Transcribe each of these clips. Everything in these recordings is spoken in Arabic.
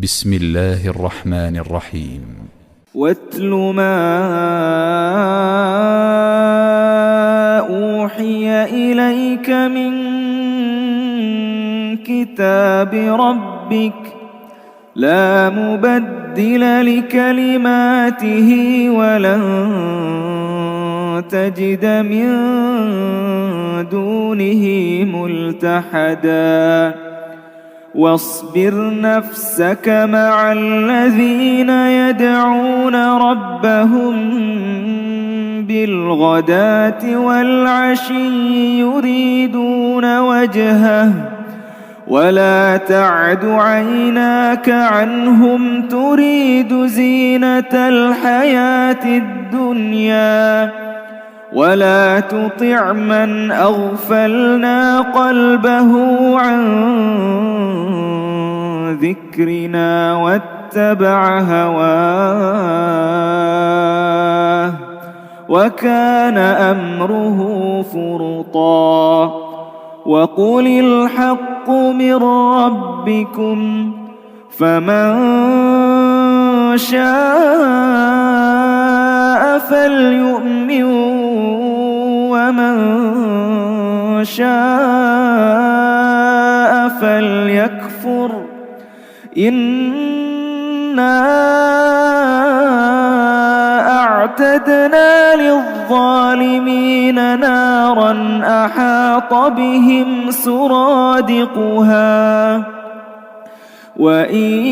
بسم الله الرحمن الرحيم. واتل ما أوحي إليك من كتاب ربك لا مبدل لكلماته ولن تجد من دونه ملتحدا واصبر نفسك مع الذين يدعون ربهم بالغداة والعشي يريدون وجهه ولا تعد عيناك عنهم تريد زينة الحياة الدنيا ولا تطع من أغفلنا قلبه عن ذكرنا واتبع هواه وكان أمره فرطا وقل الحق من ربكم فمن شاء فليؤمن ومن شاء فليكفر إنا أعتدنا للظالمين نارا أحاط بهم سرادقها وإن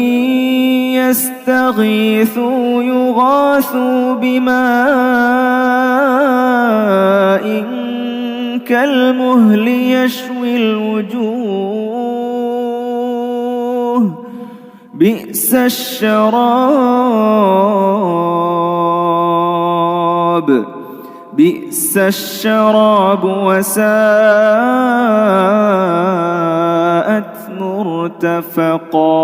يستغيثوا يغاثوا بماء كالمهل يشوي الوجوه بئس الشراب وساءت مرتفقا.